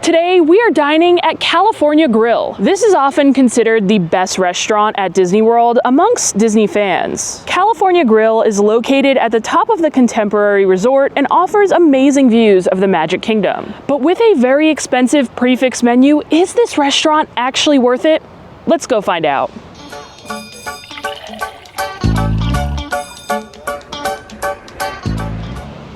Today, we are dining at California Grill. This is often considered the best restaurant at Disney World amongst Disney fans. California Grill is located at the top of the Contemporary Resort and offers amazing views of the Magic Kingdom. But with a very expensive prix fixe menu, is this restaurant actually worth it? Let's go find out.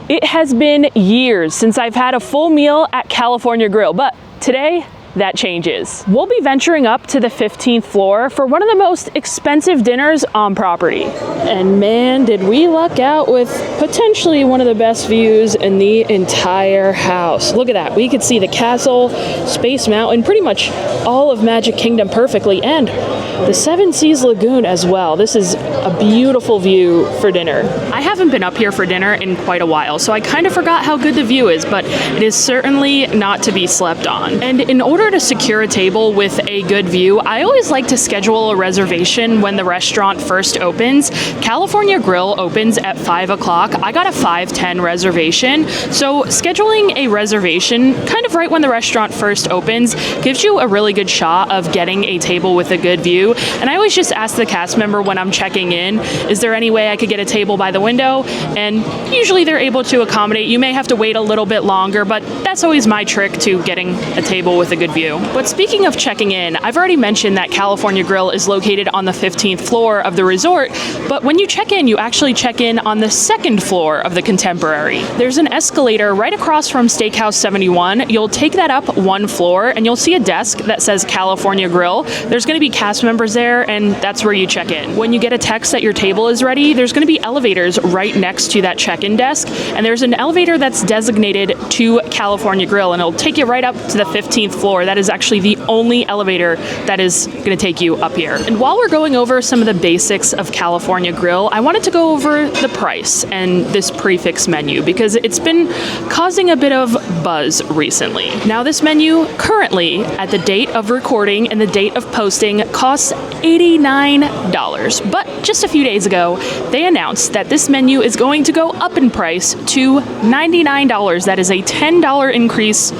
It has been years since I've had a full meal at California Grill, but today, that changes. We'll be venturing up to the 15th floor for one of the most expensive dinners on property. And man, did we luck out with potentially one of the best views in the entire house. Look at that, we could see the castle, Space Mountain, pretty much all of Magic Kingdom perfectly, and the Seven Seas Lagoon as well. This is a beautiful view for dinner. I haven't been up here for dinner in quite a while, so I kind of forgot how good the view is, but it is certainly not to be slept on. And in order to secure a table with a good view, I always like to schedule a reservation when the restaurant first opens. California Grill opens at 5 o'clock. I got a 5:10 reservation, so scheduling a reservation kind of right when the restaurant first opens gives you a really good shot of getting a table with a good view. And I always just ask the cast member when I'm checking in, is there any way I could get a table by the window? And usually they're able to accommodate. You may have to wait a little bit longer, but that's always my trick to getting a table with a good view. But speaking of checking in, I've already mentioned that California Grill is located on the 15th floor of the resort, but when you check in, you actually check in on the 2nd floor of the Contemporary. There's an escalator right across from Steakhouse 71. You'll take that up one floor and you'll see a desk that says California Grill. There's going to be cast members there, and that's where you check in. When you get a text that your table is ready, there's going to be elevators right next to that check-in desk, and there's an elevator that's designated to California Grill, and it'll take you right up to the 15th floor. That is actually the only elevator that is going to take you up here. And while we're going over some of the basics of California Grill, I wanted to go over the price and this prix fixe menu because it's been causing a bit of buzz recently. Now, this menu currently, at the date of recording and the date of posting, costs $89. But just a few days ago, they announced that this menu is going to go up in price to $99. That is a $10 increase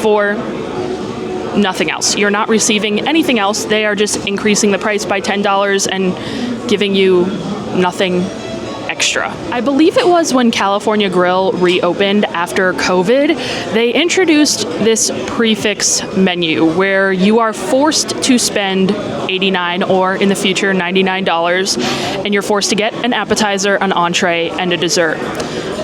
for nothing else. You're not receiving anything else. They are just increasing the price by $10 and giving you nothing extra. I believe it was when California Grill reopened after COVID, they introduced this prix fixe menu where you are forced to spend $89 or in the future $99, and you're forced to get an appetizer, an entree, and a dessert.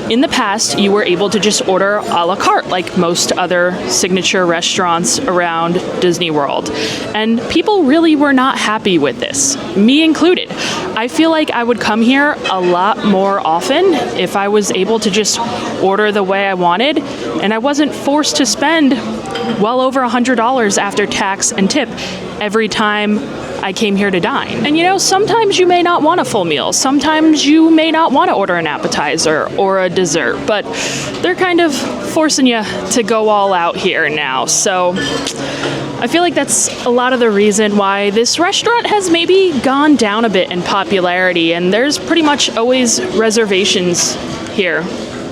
In the past, you were able to just order a la carte like most other signature restaurants around Disney World. And people really were not happy with this, me included. I feel like I would come here a lot more often if I was able to just order the way I wanted and I wasn't forced to spend well over $100 after tax and tip every time I came here to dine. And you know, sometimes you may not want a full meal. Sometimes you may not want to order an appetizer or a dessert, but they're kind of forcing you to go all out here now. So I feel like that's a lot of the reason why this restaurant has maybe gone down a bit in popularity, and there's pretty much always reservations here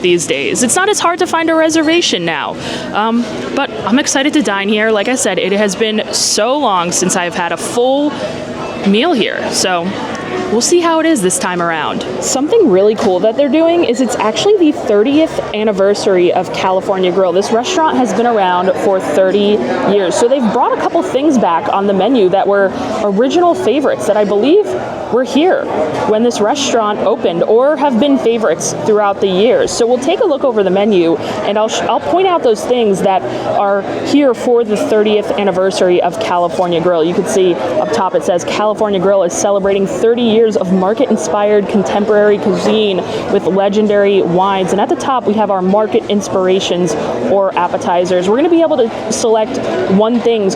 these days. It's not as hard to find a reservation now, but I'm excited to dine here. Like I said, it has been so long since I've had a full meal here, so we'll see how it is this time around. Something really cool that they're doing is it's actually the 30th anniversary of California Grill. This restaurant has been around for 30 years, so they've brought a couple things back on the menu that were original favorites that I believe were here when this restaurant opened or have been favorites throughout the years. So we'll take a look over the menu and I'll point out those things that are here for the 30th anniversary of California Grill. You can see up top it says California Grill is celebrating 30 years of market-inspired contemporary cuisine with legendary wines. And at the top we have our market inspirations or appetizers. We're going to be able to select one thing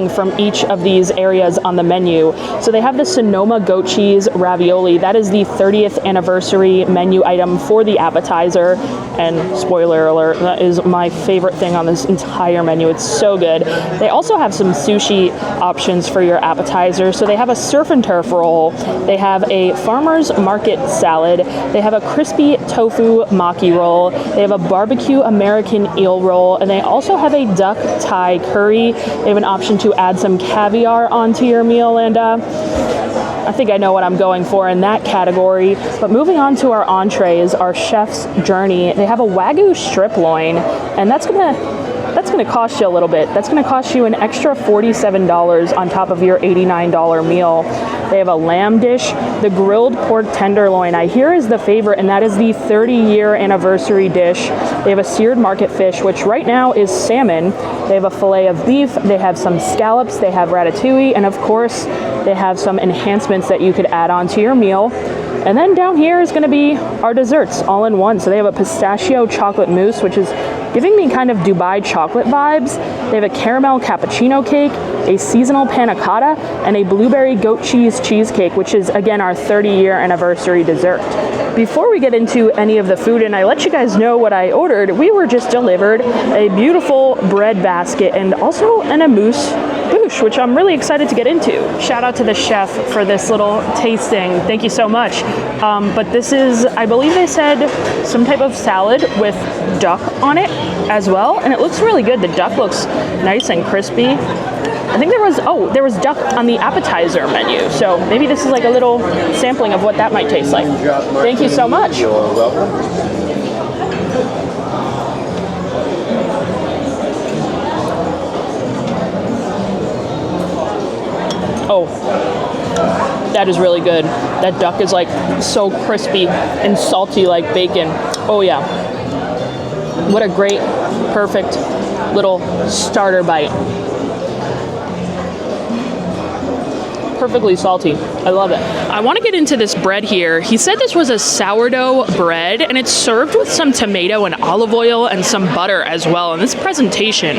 from each of these areas on the menu. So they have the Sonoma goat cheese ravioli. That is the 30th anniversary menu item for the appetizer. And spoiler alert, that is my favorite thing on this entire menu. It's so good. They also have some sushi options for your appetizer. So they have a surf and turf roll. They have a farmer's market salad. They have a crispy tofu maki roll. They have a barbecue American eel roll. And they also have a duck Thai curry. They have an option to add some caviar onto your meal. And I think I know what I'm going for in that category. But moving on to our entrees, our chef's journey. They have a Wagyu strip loin, and that's gonna cost you a little bit. That's gonna cost you an extra $47 on top of your $89 meal. They have a lamb dish. The grilled pork tenderloin, I hear, is the favorite, and that is the 30-year anniversary dish. They have a seared market fish, which right now is salmon. They have a fillet of beef. They have some scallops. They have ratatouille, and of course, they have some enhancements that you could add on to your meal. And then down here is going to be our desserts all in one. So they have a pistachio chocolate mousse, which is giving me kind of Dubai chocolate vibes. They have a caramel cappuccino cake, a seasonal panna cotta, and a blueberry goat cheese cheesecake, which is, again, our 30-year anniversary dessert. Before we get into any of the food, and I let you guys know what I ordered, we were just delivered a beautiful bread basket and also an amuse bouche, which I'm really excited to get into. Shout out to the chef for this little tasting. Thank you so much. But this is, I believe they said, some type of salad with duck on it as well, and it looks really good. The duck looks nice and crispy. I think there was duck on the appetizer menu, so maybe this is like a little sampling of what that might taste like. Thank you so much. You're welcome. Oh, that is really good. That duck is like so crispy and salty like bacon. Oh yeah. What a great, perfect little starter bite. Perfectly salty. I love it. I want to get into this bread here. He said this was a sourdough bread, and it's served with some tomato and olive oil and some butter as well. And this presentation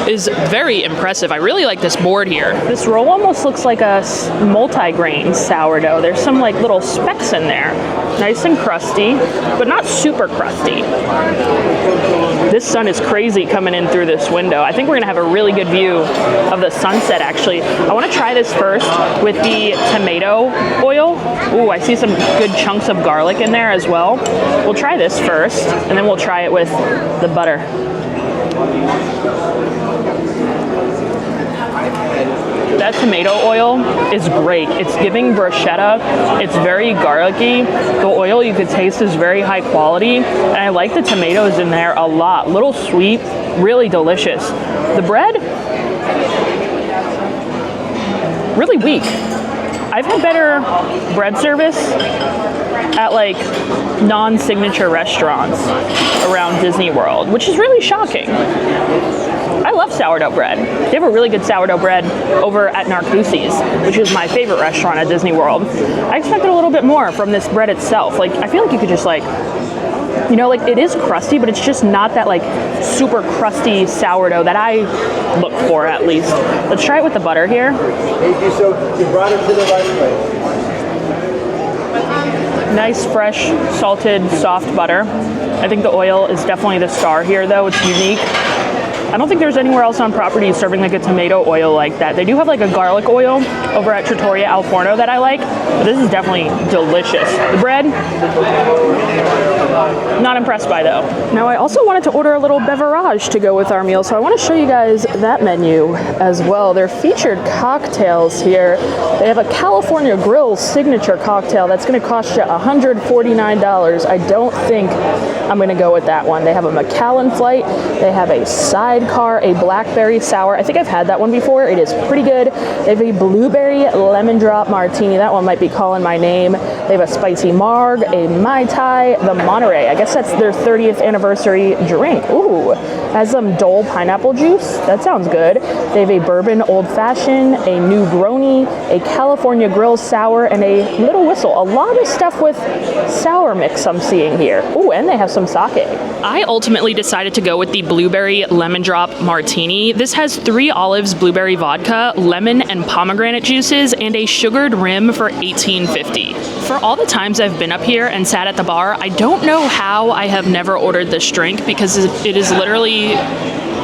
is very impressive. I really like this board here. This roll almost looks like a multi-grain sourdough. There's some like little specks in there. Nice and crusty, but not super crusty. This sun is crazy coming in through this window. I think we're gonna have a really good view of the sunset, actually. I wanna try this first with the tomato oil. Ooh, I see some good chunks of garlic in there as well. We'll try this first, and then we'll try it with the butter. That tomato oil is great. It's giving bruschetta. It's very garlicky. The oil you could taste is very high quality, and I like the tomatoes in there a lot. Little sweet, really delicious. The bread, really weak. I've had better bread service at like non-signature restaurants around Disney World, which is really shocking. I love sourdough bread. They have a really good sourdough bread over at Narcoossee's, which is my favorite restaurant at Disney World. I expected a little bit more from this bread itself. Like, I feel like you could just like, you know, like it is crusty, but it's just not that like super crusty sourdough that I look for, at least. Let's try it with the butter here. Thank you. So you brought it to the right place. Nice, fresh, salted, soft butter. I think the oil is definitely the star here, though. It's unique. I don't think there's anywhere else on property serving like a tomato oil like that. They do have like a garlic oil over at Trattoria Al Forno that I like, but this is definitely delicious. The bread, not impressed by though. Now I also wanted to order a little beverage to go with our meal, so I want to show you guys that menu as well. They're featured cocktails here. They have a California Grill signature cocktail that's going to cost you $149. I don't think I'm going to go with that one. They have a Macallan Flight. They have a Sidecar, a blackberry sour. I think I've had that one before. It is pretty good. They have a blueberry lemon drop martini. That one might be calling my name. They have a spicy marg, a Mai Tai, the Monterey. I guess that's their 30th anniversary drink. Ooh, has some Dole pineapple juice. That sounds good. They have a bourbon old fashioned, a Negroni, a California Grill sour, and a Little Whistle. A lot of stuff with sour mix I'm seeing here. Ooh, and they have some some sake. I ultimately decided to go with the blueberry lemon drop martini. This has 3 olives, blueberry vodka, lemon and pomegranate juices, and a sugared rim for $18.50. For all the times I've been up here and sat at the bar, I don't know how I have never ordered this drink because it is literally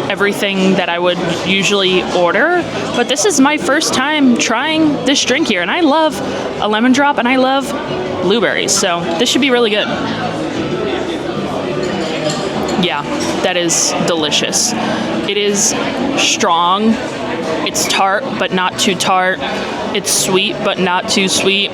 everything that I would usually order, but this is my first time trying this drink here, and I love a lemon drop and I love blueberries, so this should be really good. Yeah, that is delicious. It is strong, it's tart but not too tart, it's sweet but not too sweet.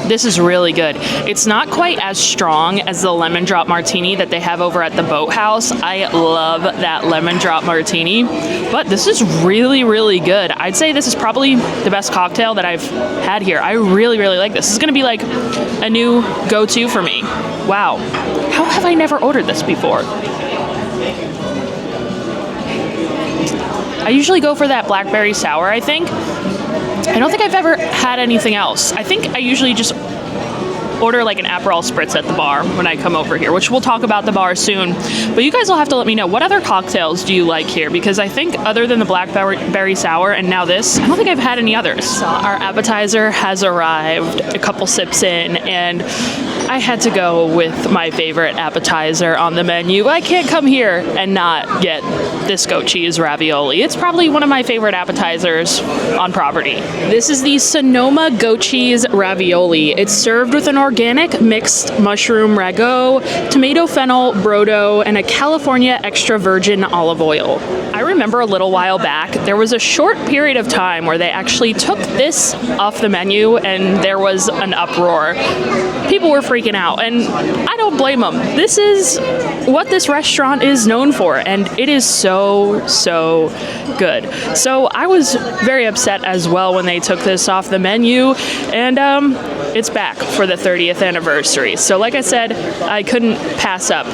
This is really good. It's not quite as strong as the lemon drop martini that they have over at the Boathouse. I love that lemon drop martini, but this is really, really good. I'd say this is probably the best cocktail that I've had here. I really, really like this. This is gonna be like a new go-to for me. Wow, how have I never ordered this before? I usually go for that blackberry sour, I think. I don't think I've ever had anything else. I think I usually just order like an Aperol Spritz at the bar when I come over here, which we'll talk about the bar soon. But you guys will have to let me know, what other cocktails do you like here? Because I think other than the blackberry sour and now this, I don't think I've had any others. So our appetizer has arrived a couple sips in, and I had to go with my favorite appetizer on the menu. I can't come here and not get this goat cheese ravioli. It's probably one of my favorite appetizers on property. This is the Sonoma goat cheese ravioli. It's served with an organic mixed mushroom ragout, tomato fennel brodo, and a California extra virgin olive oil. I remember a little while back, there was a short period of time where they actually took this off the menu and there was an uproar. People were freaking out, and I don't blame them. This is what this restaurant is known for, and it is so, so good. So I was very upset as well when they took this off the menu, and it's back for the 30th anniversary. So like I said, I couldn't pass up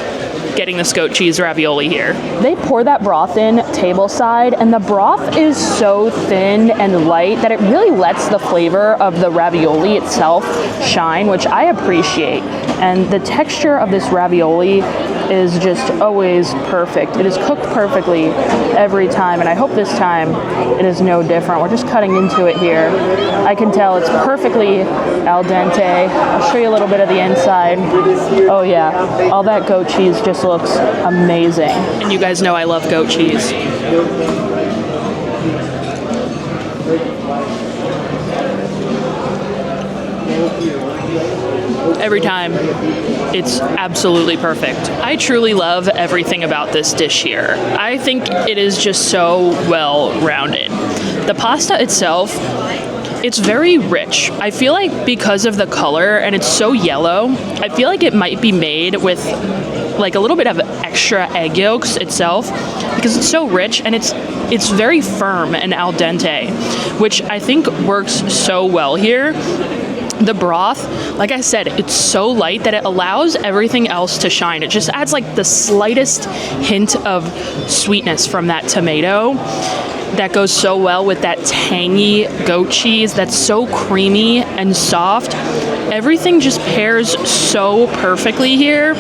getting this goat cheese ravioli here. They pour that broth in tableside, and the broth is so thin and light that it really lets the flavor of the ravioli itself shine, which I appreciate. And the texture of this ravioli is just always perfect. It is cooked perfectly every time, and I hope this time it is no different. We're just cutting into it here. I can tell it's perfectly al dente. I'll show you a little bit of the inside. Oh yeah, all that goat cheese just looks amazing. And you guys know I love goat cheese. Every time, it's absolutely perfect. I truly love everything about this dish here. I think it is just so well-rounded. The pasta itself, it's very rich. I feel like because of the color and it's so yellow, I feel like it might be made with like a little bit of extra egg yolks itself because it's so rich, and it's very firm and al dente, which I think works so well here. The broth, like I said, it's so light that it allows everything else to shine. It just adds like the slightest hint of sweetness from that tomato that goes so well with that tangy goat cheese that's so creamy and soft. Everything just pairs so perfectly here.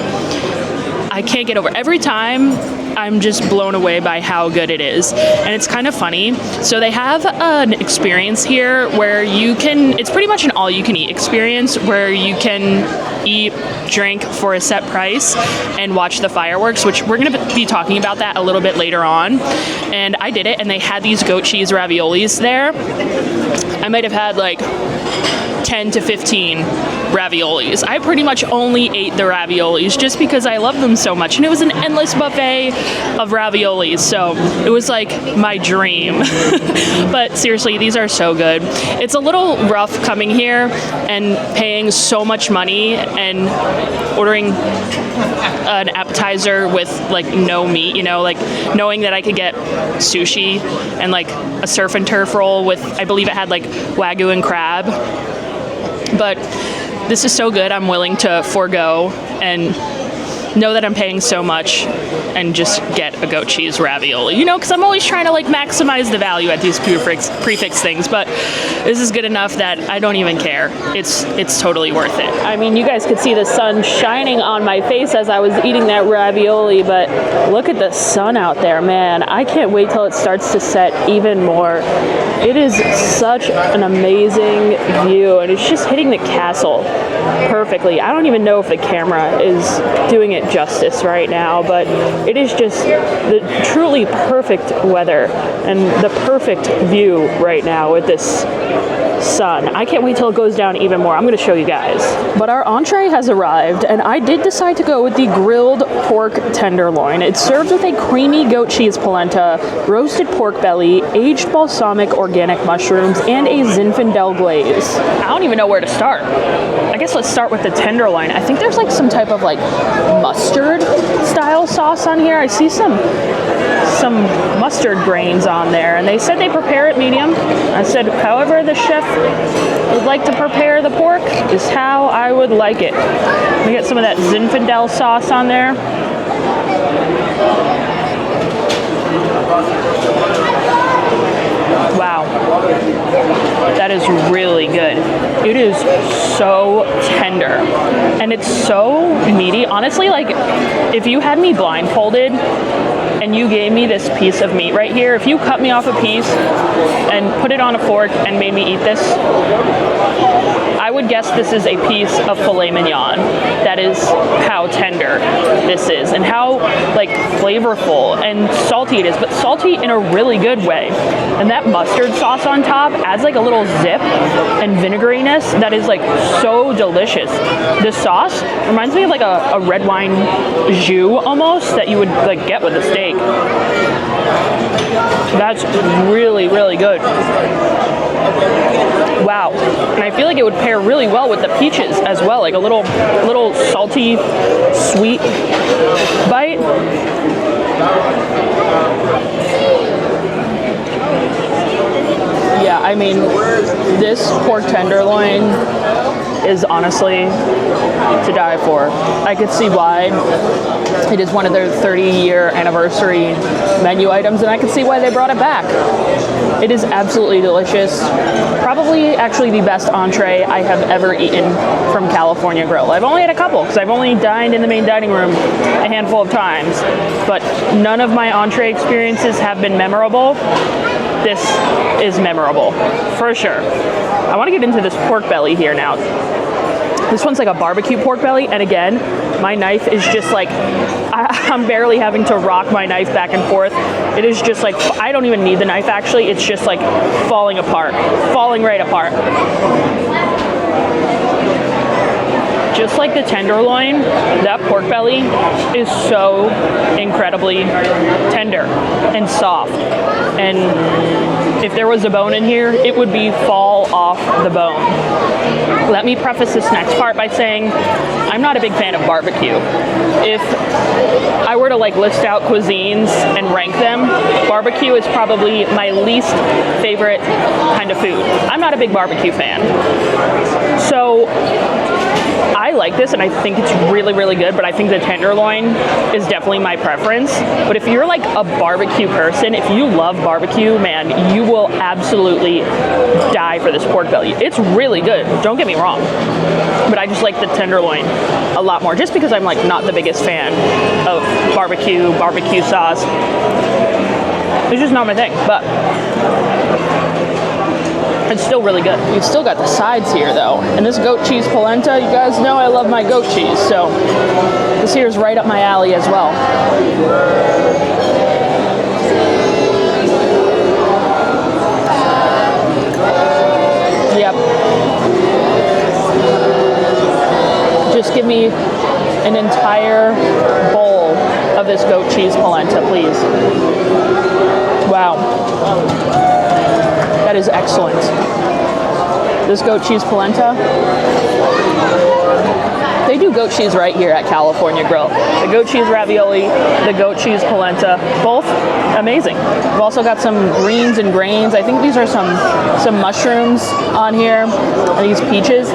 I can't get over it. Every time I'm just blown away by how good it is. And it's kind of funny. So they have an experience here where you can, it's pretty much an all-you-can-eat experience where you can eat, drink for a set price and watch the fireworks, which we're going to be talking about that a little bit later on. And I did it, and they had these goat cheese raviolis there. I might have had like 10 to 15 raviolis. I pretty much only ate the raviolis just because I love them so much, and it was an endless buffet of raviolis, so it was like my dream. But seriously, these are so good. It's a little rough coming here and paying so much money and ordering an appetizer with like no meat, you know, like knowing that I could get sushi and like a surf and turf roll with, I believe it had like Wagyu and crab. But this is so good, I'm willing to forego and know that I'm paying so much and just get a goat cheese ravioli. You know, because I'm always trying to like maximize the value at these prefix things, but this is good enough that I don't even care. It's totally worth it. I mean, you guys could see the sun shining on my face as I was eating that ravioli, but look at the sun out there, man. I can't wait till it starts to set even more. It is such an amazing view, and it's just hitting the castle perfectly. I don't even know if the camera is doing it justice right now, but it is just the truly perfect weather and the perfect view right now with this sun. I can't wait till it goes down even more. I'm going to show you guys. But our entree has arrived, and I did decide to go with the grilled pork tenderloin. It's served with a creamy goat cheese polenta, roasted pork belly, aged balsamic organic mushrooms, and a Zinfandel glaze. I don't even know where to start. I guess let's start with the tenderloin. I think there's like some type of like mustard style sauce on here. I see some mustard grains on there, and they said they prepare it medium. I said, however the chef would like to prepare the pork is how I would like it. Let me get some of that Zinfandel sauce on there. Wow, that is really good. It is so tender and it's so meaty. Honestly, like if you had me blindfolded and you gave me this piece of meat right here, if you cut me off a piece and put it on a fork and made me eat this, I would guess this is a piece of filet mignon. That is how tender this is and how like flavorful and salty it is, but salty in a really good way. And that mustard sauce on top adds like a little zip and vinegariness that is like so delicious. The sauce reminds me of like a red wine jus almost that you would like get with a steak. That's really, really good. Wow. And I feel like it would pair really well with the peaches as well, like a little salty, sweet bite. Yeah, I mean, this pork tenderloin is honestly to die for. I could see why it is one of their 30-year anniversary menu items, and I can see why they brought it back. It is absolutely delicious. Probably actually the best entree I have ever eaten from California Grill. I've only had a couple because I've only dined in the main dining room a handful of times, but none of my entree experiences have been memorable. This is memorable, for sure. I want to get into this pork belly here now. This one's like a barbecue pork belly, and again, my knife is just like, I'm barely having to rock my knife back and forth. It is just like, I don't even need the knife actually, it's just like falling apart, falling right apart. Just like the tenderloin, that pork belly is so incredibly tender and soft. And if there was a bone in here, it would be fall off the bone. Let me preface this next part by saying I'm not a big fan of barbecue. If I were to like list out cuisines and rank them, barbecue is probably my least favorite kind of food. I'm not a big barbecue fan. So I like this and I think it's really, really good, but I think the tenderloin is definitely my preference. But if you're like a barbecue person, if you love barbecue, man, you will absolutely die for this pork belly. It's really good, don't get me wrong. But I just like the tenderloin a lot more, just because I'm like not the biggest fan of barbecue sauce. It's just not my thing, but it's still really good. We've still got the sides here though. And this goat cheese polenta, you guys know I love my goat cheese, so this here is right up my alley as well. Yep. Just give me an entire bowl of this goat cheese polenta, please. Wow. That is excellent. This goat cheese polenta. They do goat cheese right here at California Grill. The goat cheese ravioli, the goat cheese polenta, both amazing. We've also got some greens and grains. I think these are some mushrooms on here, and these peaches.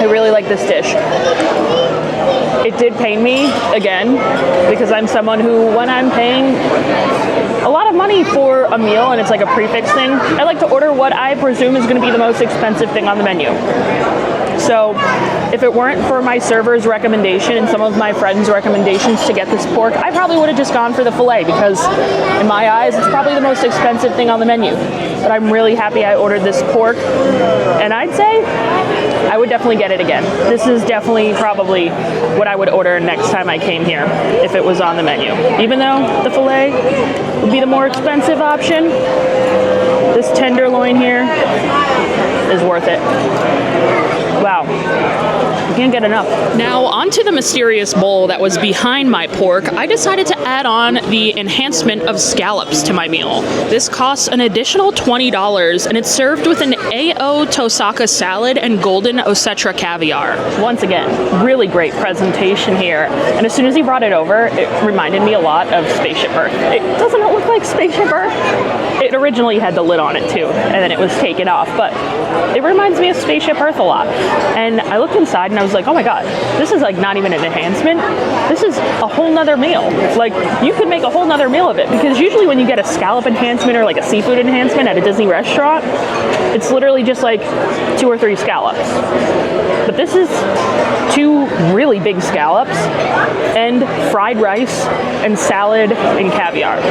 really like this dish. It did pain me, again, because I'm someone who, when I'm paying a lot of money for a meal and it's like a prefix thing, I like to order what I presume is going to be the most expensive thing on the menu. So if it weren't for my server's recommendation and some of my friends' recommendations to get this pork, I probably would have just gone for the filet because in my eyes, it's probably the most expensive thing on the menu. But I'm really happy I ordered this pork, and I'd say I would definitely get it again. This is definitely probably what I would order next time I came here if it was on the menu. Even though the filet would be the more expensive option, this tenderloin here is worth it. Wow, you can't get enough. Now, onto the mysterious bowl that was behind my pork, I decided to add on the enhancement of scallops to my meal. This costs an additional $20, and it's served with an A.O. Tosaka salad and golden Osetra caviar. Once again, really great presentation here, and as soon as he brought it over, it reminded me a lot of Spaceship Earth. Doesn't it look like Spaceship Earth? It originally had the lid on it too, and then it was taken off, but it reminds me of Spaceship Earth a lot. And I looked inside and I was like, oh my god, this is like not even an enhancement. This is a whole nother meal. Like, you could make a whole nother meal of it, because usually when you get a scallop enhancement or like a seafood enhancement at a Disney restaurant, it's literally just like 2 or 3 scallops. But this is 2 really big scallops and fried rice and salad and caviar.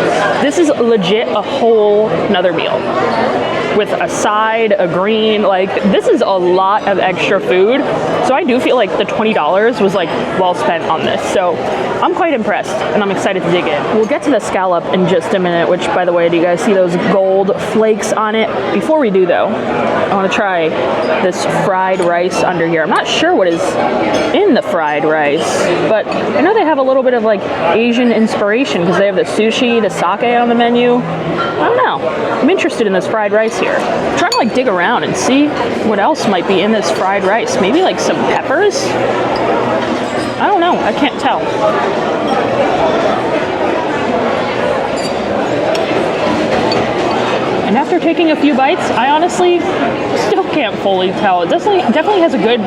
This is legit a whole nother meal with a side, a green. Like, this is a lot of extra food. So I do feel like the $20 was like well spent on this. So I'm quite impressed and I'm excited to dig in. We'll get to the scallop in just a minute, which, by the way, do you guys see those gold flakes on it? Before we do though, I want to try this fried rice under here. I'm not sure what is in the fried rice, but I know they have a little bit of like Asian inspiration because they have the sushi, the sake on the menu. I don't know. I'm interested in this fried rice here. I'm trying to like dig around and see what else might be in this fried rice. Maybe like some peppers? I don't know. I can't tell. And after taking a few bites, I honestly still can't fully tell. It definitely has a good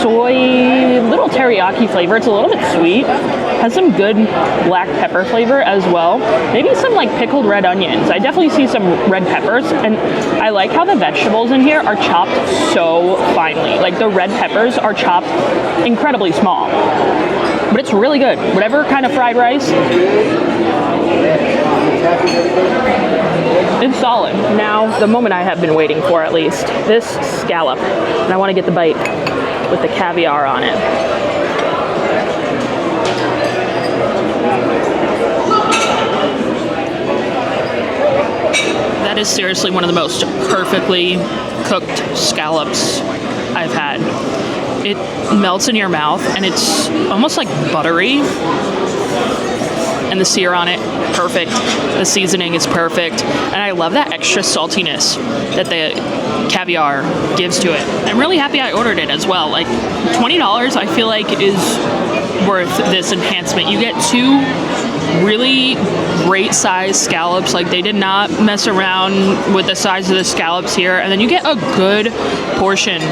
soy, little teriyaki flavor. It's a little bit sweet. Has some good black pepper flavor as well. Maybe some like pickled red onions. I definitely see some red peppers, and I like how the vegetables in here are chopped so finely. Like, the red peppers are chopped incredibly small. But it's really good. Whatever kind of fried rice, it's solid. Now, the moment I have been waiting for, at least, this scallop. And I want to get the bite with the caviar on it. That is seriously one of the most perfectly cooked scallops I've had. It melts in your mouth and it's almost like buttery. And the sear on it, perfect. The seasoning is perfect. And I love that extra saltiness that the caviar gives to it. I'm really happy I ordered it as well. Like, $20 I feel like is worth this enhancement. You get 2 really great sized scallops. Like, they did not mess around with the size of the scallops here. And then you get a good portion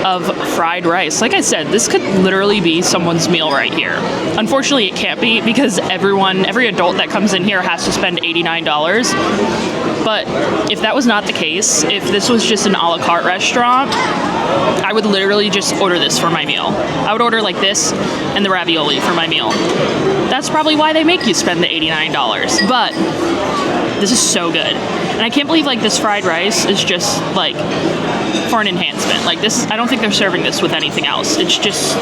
of fried rice. Like I said, this could literally be someone's meal right here. Unfortunately, it can't be because every adult that comes in here has to spend $89. But if that was not the case, if this was just an a la carte restaurant, I would literally just order this for my meal. I would order like this and the ravioli for my meal. That's probably why they make you spend the $89. But this is so good. And I can't believe like this fried rice is just like for an enhancement. Like this, I don't think they're serving this with anything else. It's just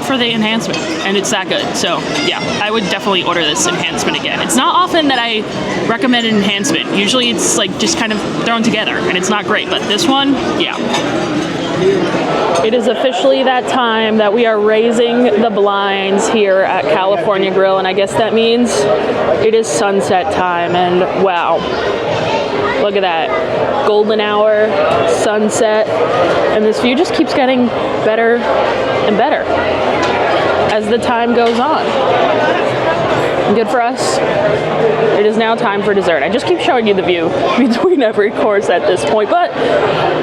for the enhancement, and it's that good. So yeah, I would definitely order this enhancement again. It's not often that I recommend an enhancement. Usually it's like just kind of thrown together and it's not great, but this one, yeah. It is officially that time that we are raising the blinds here at California Grill, and I guess that means it is sunset time, and wow. Look at that. Golden hour, sunset, and this view just keeps getting better and better as the time goes on. Good for us. It is now time for dessert. I just keep showing you the view between every course at this point, but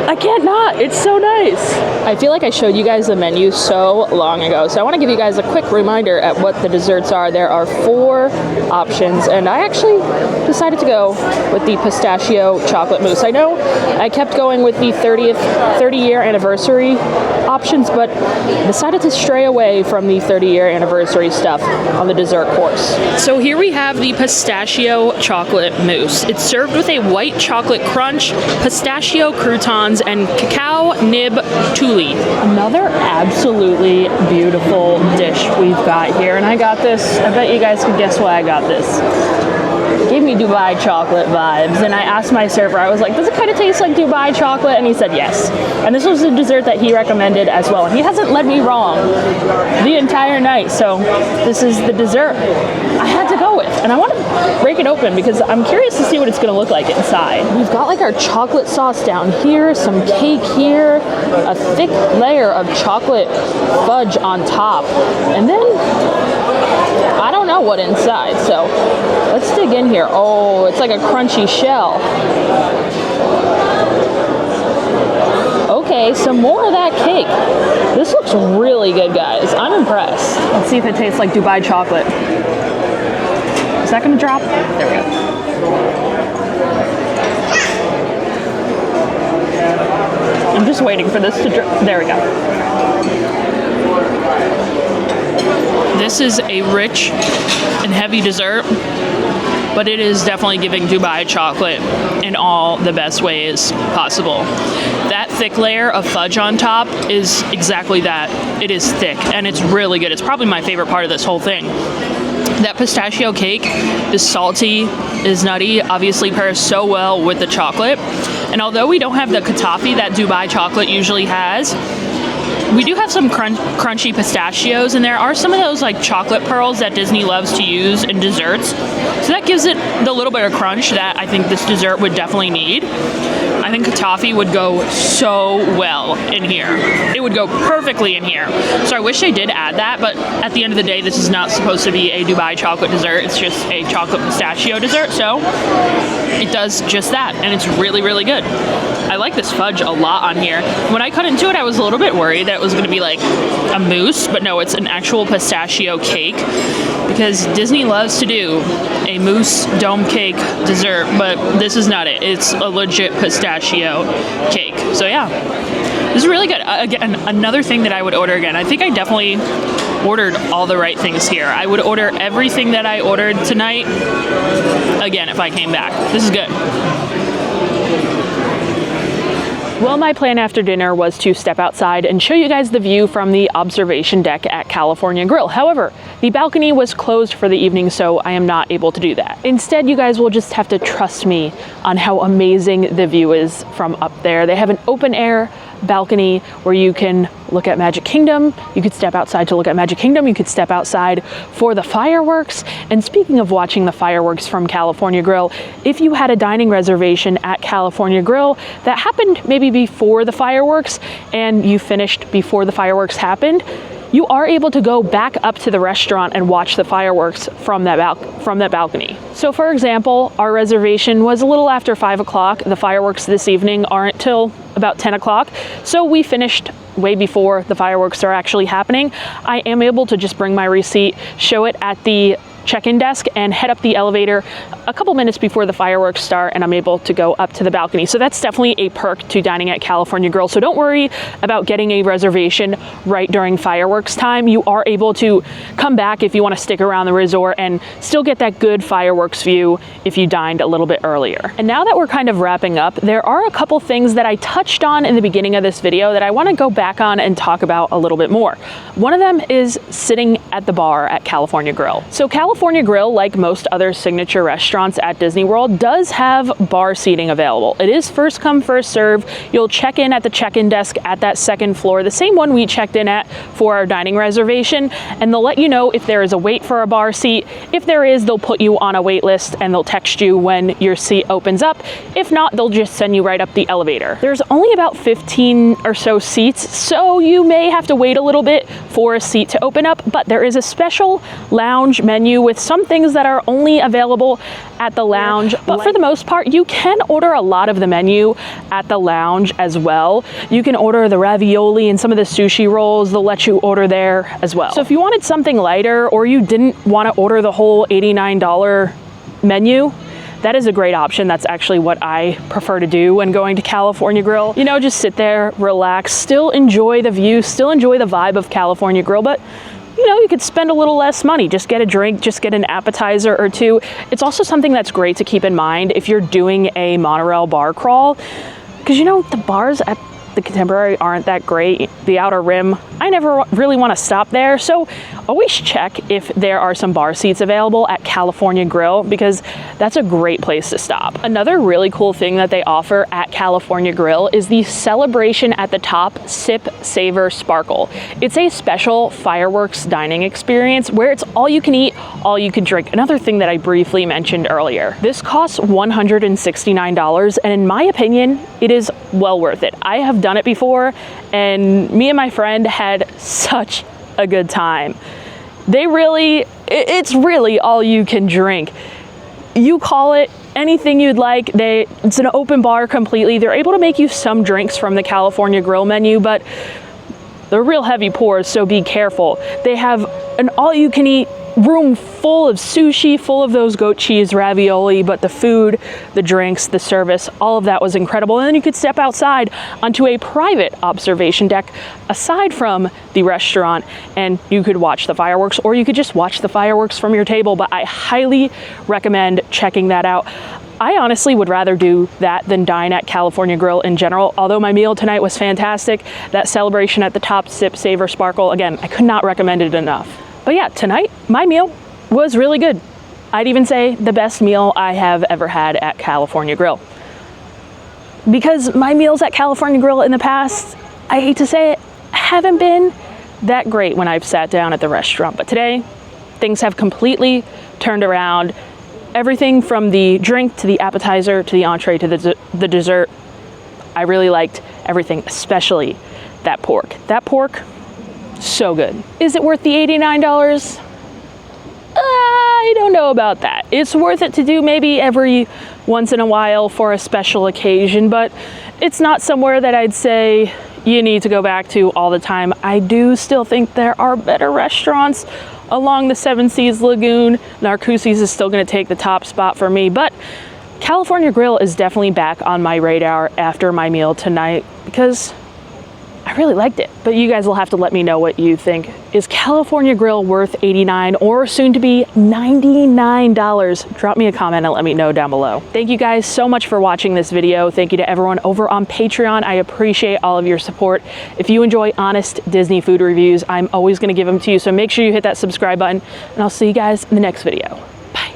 I can't not. It's so nice. I feel like I showed you guys the menu so long ago, so I want to give you guys a quick reminder at what the desserts are. There are 4 options, and I actually decided to go with the pistachio chocolate mousse. I know I kept going with the 30-year anniversary options, but decided to stray away from the 30-year anniversary stuff on the dessert course. So here we have the pistachio chocolate mousse. It's served with a white chocolate crunch, pistachio croutons, and cacao nib tule. Another absolutely beautiful dish we've got here, and I got this. I bet you guys can guess why I got this. It gave me Dubai chocolate vibes, and I asked my server, I was like, does it kind of taste like Dubai chocolate? And he said yes. And this was the dessert that he recommended as well, and he hasn't led me wrong the entire night, so this is the dessert I had to go with. And I want to break it open because I'm curious to see what it's going to look like inside. We've got like our chocolate sauce down here, some cake here, a thick layer of chocolate fudge on top, and then I don't know what inside, so let's dig in here. Oh, it's like a crunchy shell. Okay, some more of that cake. This looks really good, guys. I'm impressed. Let's see if it tastes like Dubai chocolate. Is that gonna drop? There we go. I'm just waiting for this to drop. There we go. This is a rich and heavy dessert, but it is definitely giving Dubai chocolate in all the best ways possible. That thick layer of fudge on top is exactly that. It is thick, and it's really good. It's probably my favorite part of this whole thing. That pistachio cake is salty, is nutty, obviously pairs so well with the chocolate. And although we don't have the kataffi that Dubai chocolate usually has, we do have some crunchy pistachios, and there are some of those like chocolate pearls that Disney loves to use in desserts. So that gives it the little bit of crunch that I think this dessert would definitely need. I think kataffi would go so well in here. It would go perfectly in here. So I wish they did add that, but at the end of the day, this is not supposed to be a Dubai chocolate dessert. It's just a chocolate pistachio dessert, so it does just that, and it's really, really good. I like this fudge a lot on here. When I cut into it, I was a little bit worried that it was going to be like a mousse, but no, it's an actual pistachio cake, because Disney loves to do a mousse dome cake dessert, but this is not it. It's a legit pistachio cake. So yeah, this is really good. Again, another thing that I would order again. I think I definitely ordered all the right things here. I would order everything that I ordered tonight again if I came back. This is good. Well, my plan after dinner was to step outside and show you guys the view from the observation deck at California Grill. However, the balcony was closed for the evening, so I am not able to do that. Instead, you guys will just have to trust me on how amazing the view is from up there. They have an open air balcony where you can look at Magic Kingdom. You could step outside to look at Magic Kingdom. You could step outside for the fireworks. And speaking of watching the fireworks from California Grill, if you had a dining reservation at California Grill that happened maybe before the fireworks and you finished before the fireworks happened, you are able to go back up to the restaurant and watch the fireworks from that balcony. So for example, our reservation was a little after 5 o'clock. The fireworks this evening aren't till about 10 o'clock. So we finished way before the fireworks are actually happening. I am able to just bring my receipt, show it at the check-in desk, and head up the elevator a couple minutes before the fireworks start, and I'm able to go up to the balcony. So that's definitely a perk to dining at California Grill. So don't worry about getting a reservation right during fireworks time. You are able to come back if you want to stick around the resort and still get that good fireworks view if you dined a little bit earlier. And now that we're kind of wrapping up, there are a couple things that I touched on in the beginning of this video that I want to go back on and talk about a little bit more. One of them is sitting at the bar at California Grill. So California Grill, like most other signature restaurants at Disney World, does have bar seating available. It is first come, first serve. You'll check in at the check-in desk at that second floor, the same one we checked in at for our dining reservation, and they'll let you know if there is a wait for a bar seat. If there is, they'll put you on a wait list and they'll text you when your seat opens up. If not, they'll just send you right up the elevator. There's only about 15 or so seats, so you may have to wait a little bit for a seat to open up, but there is a special lounge menu with some things that are only available at the lounge, but for the most part, you can order a lot of the menu at the lounge as well. You can order the ravioli and some of the sushi rolls. They'll let you order there as well. So if you wanted something lighter or you didn't want to order the whole $89 menu, that is a great option. That's actually what I prefer to do when going to California Grill. You know, just sit there, relax, still enjoy the view, still enjoy the vibe of California Grill, but you know, you could spend a little less money. Just get a drink, just get an appetizer or two. It's also something that's great to keep in mind if you're doing a monorail bar crawl, because you know, the bars at the Contemporary aren't that great. The Outer Rim, I never really want to stop there, so always check if there are some bar seats available at California Grill, because that's a great place to stop. Another really cool thing that they offer at California Grill is the celebration at the top Sip, Savor, Sparkle. It's a special fireworks dining experience where it's all you can eat, all you can drink. Another thing that I briefly mentioned earlier. This costs $169, and in my opinion, it is well worth it. I have done it before, and me and my friend had such a good time. It's really all you can drink. You call it anything you'd like. It's an open bar completely. They're able to make you some drinks from the California Grill menu, but they're real heavy pours, so be careful. They have an all-you-can-eat room full of sushi, full of those goat cheese ravioli, but the food, the drinks, the service, all of that was incredible. And then you could step outside onto a private observation deck aside from the restaurant, and you could watch the fireworks, or you could just watch the fireworks from your table. But I highly recommend checking that out. I honestly would rather do that than dine at California Grill in general. Although my meal tonight was fantastic, that celebration at the top, Sip, Savor, Sparkle, again, I could not recommend it enough. But yeah, tonight, my meal was really good. I'd even say the best meal I have ever had at California Grill. Because my meals at California Grill in the past, I hate to say it, haven't been that great when I've sat down at the restaurant. But today, things have completely turned around. Everything from the drink to the appetizer to the entree to the dessert, I really liked everything, especially that pork. That pork, so good. Is it worth the $89? I don't know about that. It's worth it to do maybe every once in a while for a special occasion, but it's not somewhere that I'd say you need to go back to all the time. I do still think there are better restaurants along the Seven Seas Lagoon. Narcoossee's is still gonna take the top spot for me, but California Grill is definitely back on my radar after my meal tonight because I really liked it. But you guys will have to let me know what you think. Is California Grill worth $89 or soon to be $99? Drop me a comment and let me know down below. Thank you guys so much for watching this video. Thank you to everyone over on Patreon. I appreciate all of your support. If you enjoy honest Disney food reviews, I'm always gonna give them to you. So make sure you hit that subscribe button, and I'll see you guys in the next video.